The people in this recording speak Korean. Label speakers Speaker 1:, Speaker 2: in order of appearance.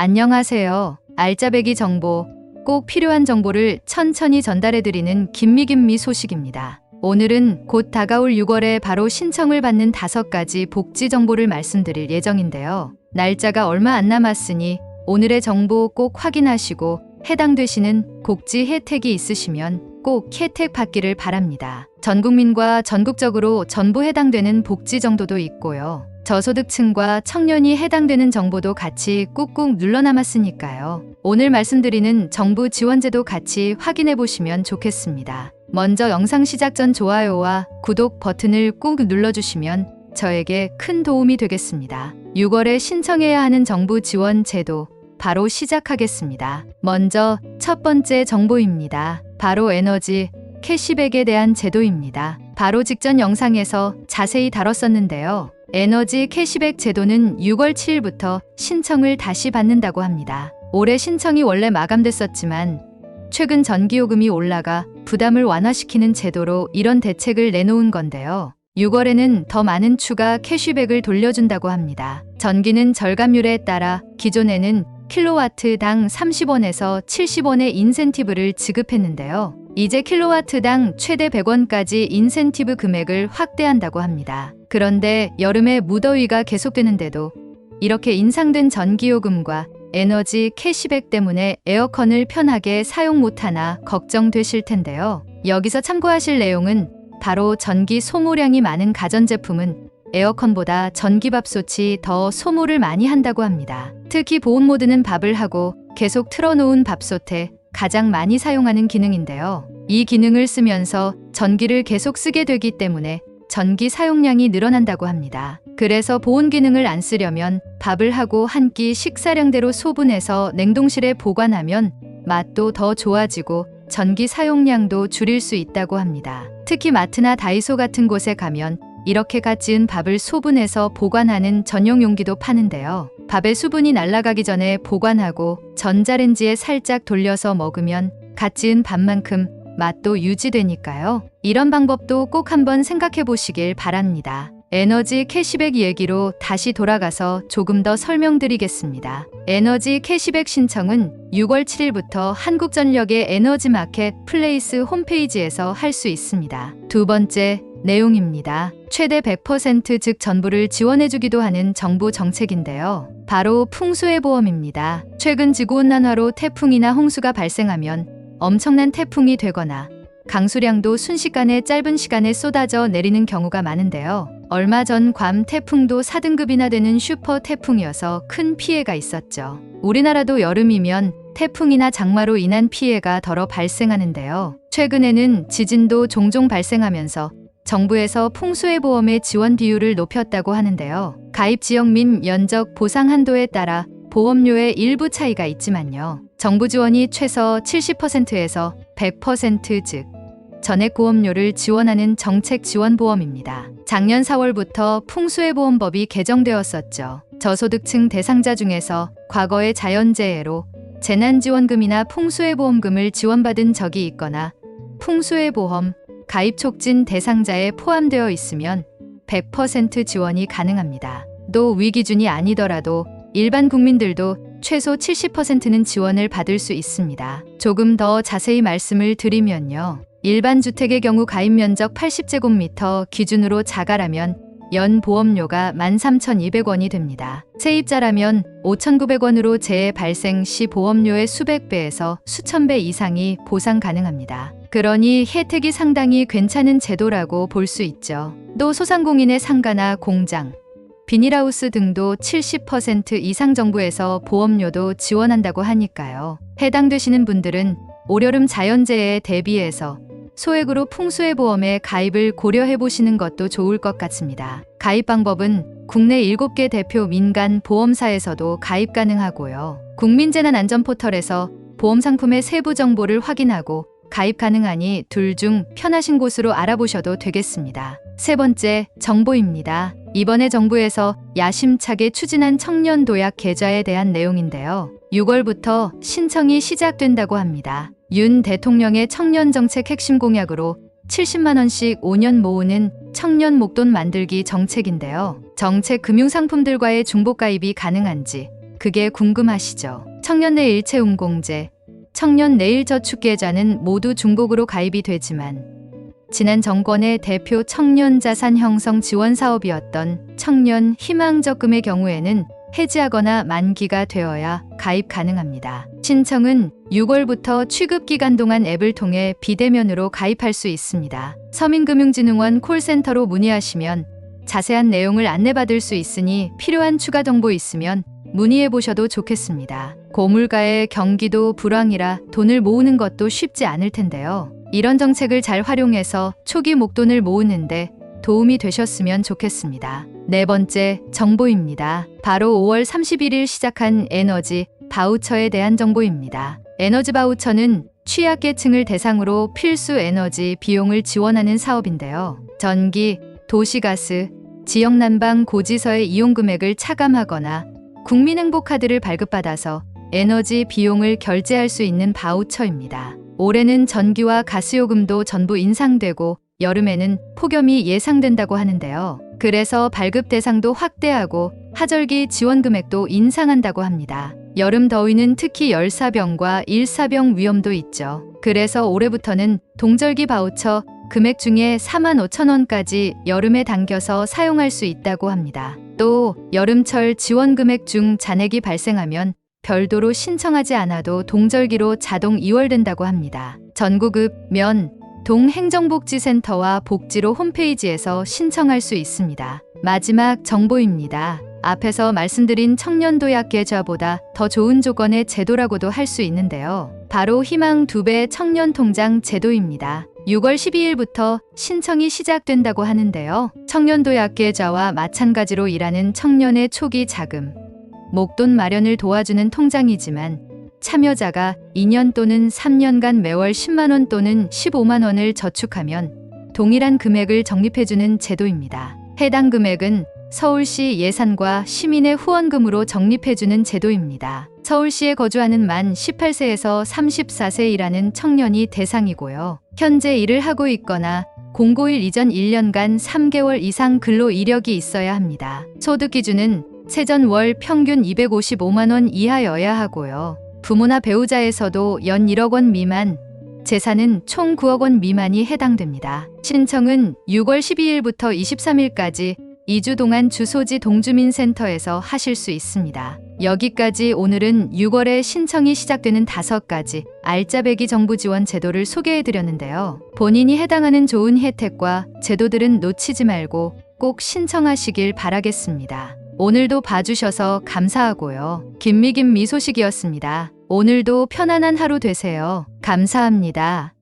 Speaker 1: 안녕하세요. 알짜배기 정보, 꼭 필요한 정보를 천천히 전달해드리는 김미김미 소식입니다. 오늘은 곧 다가올 6월에 바로 신청을 받는 5가지 복지 정보를 말씀드릴 예정인데요. 날짜가 얼마 안 남았으니 오늘의 정보 꼭 확인하시고 해당되시는 복지 혜택이 있으시면 꼭 혜택 받기를 바랍니다. 전 국민과 전국적으로 전부 해당되는 복지 정도도 있고요. 저소득층과 청년이 해당되는 정보도 같이 꾹꾹 눌러 남았으니까요. 오늘 말씀드리는 정부 지원제도 같이 확인해 보시면 좋겠습니다. 먼저 영상 시작 전 좋아요와 구독 버튼을 꾹 눌러주시면 저에게 큰 도움이 되겠습니다. 6월에 신청해야 하는 정부 지원 제도 바로 시작하겠습니다. 먼저 첫 번째 정보입니다. 바로 에너지 캐시백에 대한 제도입니다. 바로 직전 영상에서 자세히 다뤘었는데요. 에너지 캐시백 제도는 6월 7일부터 신청을 다시 받는다고 합니다. 올해 신청이 원래 마감됐었지만 최근 전기요금이 올라가 부담을 완화시키는 제도로 이런 대책을 내놓은 건데요. 6월에는 더 많은 추가 캐시백을 돌려준다고 합니다. 전기는 절감률에 따라 기존에는 킬로와트당 30원에서 70원의 인센티브를 지급했는데요. 이제 킬로와트당 최대 100원까지 인센티브 금액을 확대한다고 합니다. 그런데 여름에 무더위가 계속되는데도 이렇게 인상된 전기요금과 에너지 캐시백 때문에 에어컨을 편하게 사용 못하나 걱정되실 텐데요. 여기서 참고하실 내용은 바로 전기 소모량이 많은 가전제품은 에어컨보다 전기밥솥이 더 소모를 많이 한다고 합니다. 특히 보온 모드는 밥을 하고 계속 틀어놓은 밥솥에 가장 많이 사용하는 기능인데요. 이 기능을 쓰면서 전기를 계속 쓰게 되기 때문에 전기 사용량이 늘어난다고 합니다. 그래서 보온 기능을 안 쓰려면 밥을 하고 한 끼 식사량대로 소분해서 냉동실에 보관하면 맛도 더 좋아지고 전기 사용량도 줄일 수 있다고 합니다. 특히 마트나 다이소 같은 곳에 가면 이렇게 갓 지은 밥을 소분해서 보관하는 전용 용기도 파는데요. 밥의 수분이 날아가기 전에 보관하고 전자레인지에 살짝 돌려서 먹으면 갓 지은 밥만큼 맛도 유지되니까요. 이런 방법도 꼭 한번 생각해 보시길 바랍니다. 에너지 캐시백 얘기로 다시 돌아가서 조금 더 설명드리겠습니다. 에너지 캐시백 신청은 6월 7일부터 한국전력의 에너지마켓 플레이스 홈페이지에서 할 수 있습니다. 두 번째 내용입니다. 최대 100% 즉 전부를 지원해주기도 하는 정부 정책인데요. 바로 풍수해 보험입니다. 최근 지구온난화로 태풍이나 홍수가 발생하면 엄청난 태풍이 되거나 강수량도 순식간에 짧은 시간에 쏟아져 내리는 경우가 많은데요. 얼마 전 괌 태풍도 4등급이나 되는 슈퍼 태풍이어서 큰 피해가 있었죠. 우리나라도 여름이면 태풍이나 장마로 인한 피해가 덜어 발생하는데요. 최근에는 지진도 종종 발생하면서 정부에서 풍수해보험의 지원 비율을 높였다고 하는데요. 가입 지역 및 면적 보상 한도에 따라 보험료의 일부 차이가 있지만요. 정부 지원이 최소 70%에서 100% 즉 전액 보험료를 지원하는 정책 지원 보험입니다. 작년 4월부터 풍수해보험법이 개정되었었죠. 저소득층 대상자 중에서 과거의 자연재해로 재난지원금이나 풍수해보험금을 지원받은 적이 있거나 풍수해보험 가입 촉진 대상자에 포함되어 있으면 100% 지원이 가능합니다. 또 위기준이 아니더라도 일반 국민들도 최소 70%는 지원을 받을 수 있습니다. 조금 더 자세히 말씀을 드리면요. 일반 주택의 경우 가입 면적 80제곱미터 기준으로 자가라면 연 보험료가 13,200원이 됩니다. 세입자라면 5,900원으로 재해 발생 시 보험료의 수백 배에서 수천 배 이상이 보상 가능합니다. 그러니 혜택이 상당히 괜찮은 제도라고 볼 수 있죠. 또 소상공인의 상가나 공장, 비닐하우스 등도 70% 이상 정부에서 보험료도 지원한다고 하니까요. 해당되시는 분들은 올여름 자연재해에 대비해서 소액으로 풍수해보험에 가입을 고려해 보시는 것도 좋을 것 같습니다. 가입 방법은 국내 7개 대표 민간 보험사에서도 가입 가능하고요. 국민재난안전포털에서 보험 상품의 세부 정보를 확인하고 가입 가능하니 둘 중 편하신 곳으로 알아보셔도 되겠습니다. 세 번째 정보입니다. 이번에 정부에서 야심차게 추진한 청년 도약 계좌에 대한 내용인데요. 6월부터 신청이 시작된다고 합니다. 윤 대통령의 청년 정책 핵심 공약으로 70만 원씩 5년 모으는 청년 목돈 만들기 정책인데요. 정책 금융상품들과의 중복 가입이 가능한지 그게 궁금하시죠? 청년내일채움공제, 청년내일저축계좌는 모두 중복으로 가입이 되지만 지난 정권의 대표 청년자산형성지원사업이었던 청년희망적금의 경우에는 해지하거나 만기가 되어야 가입 가능합니다. 신청은 6월부터 취급기간 동안 앱을 통해 비대면으로 가입할 수 있습니다. 서민금융진흥원 콜센터로 문의하시면 자세한 내용을 안내받을 수 있으니 필요한 추가 정보 있으면 문의해 보셔도 좋겠습니다. 고물가의 경기도 불황이라 돈을 모으는 것도 쉽지 않을 텐데요. 이런 정책을 잘 활용해서 초기 목돈을 모으는데 도움이 되셨으면 좋겠습니다. 네 번째, 정보입니다. 바로 5월 31일 시작한 에너지 바우처에 대한 정보입니다. 에너지 바우처는 취약계층을 대상으로 필수 에너지 비용을 지원하는 사업인데요. 전기, 도시가스, 지역난방 고지서의 이용 금액을 차감하거나 국민행복카드를 발급받아서 에너지 비용을 결제할 수 있는 바우처입니다. 올해는 전기와 가스요금도 전부 인상되고 여름에는 폭염이 예상된다고 하는데요. 그래서 발급 대상도 확대하고 하절기 지원 금액도 인상한다고 합니다. 여름 더위는 특히 열사병과 일사병 위험도 있죠. 그래서 올해부터는 동절기 바우처 금액 중에 45,000원까지 여름에 당겨서 사용할 수 있다고 합니다. 또 여름철 지원 금액 중 잔액이 발생하면 별도로 신청하지 않아도 동절기로 자동 이월된다고 합니다. 전구급 면 동행정복지센터와 복지로 홈페이지에서 신청할 수 있습니다. 마지막 정보입니다. 앞에서 말씀드린 청년도약계좌보다 더 좋은 조건의 제도라고도 할 수 있는데요. 바로 희망 2배 청년통장 제도입니다. 6월 12일부터 신청이 시작된다고 하는데요. 청년도약계좌와 마찬가지로 일하는 청년의 초기 자금, 목돈 마련을 도와주는 통장이지만 참여자가 2년 또는 3년간 매월 10만원 또는 15만원을 저축하면 동일한 금액을 적립해주는 제도입니다. 해당 금액은 서울시 예산과 시민의 후원금으로 적립해주는 제도입니다. 서울시에 거주하는 만 18세에서 34세 일하는 청년이 대상이고요. 현재 일을 하고 있거나 공고일 이전 1년간 3개월 이상 근로 이력이 있어야 합니다. 소득 기준은 세전 월 평균 255만원 이하여야 하고요. 부모나 배우자에서도 연 1억 원 미만, 재산은 총 9억 원 미만이 해당됩니다. 신청은 6월 12일부터 23일까지 2주 동안 주소지 동주민센터에서 하실 수 있습니다. 여기까지 오늘은 6월에 신청이 시작되는 5가지 알짜배기 정부 지원 제도를 소개해드렸는데요. 본인이 해당하는 좋은 혜택과 제도들은 놓치지 말고 꼭 신청하시길 바라겠습니다. 오늘도 봐주셔서 감사하고요. 김미김 미소식이었습니다. 오늘도 편안한 하루 되세요. 감사합니다.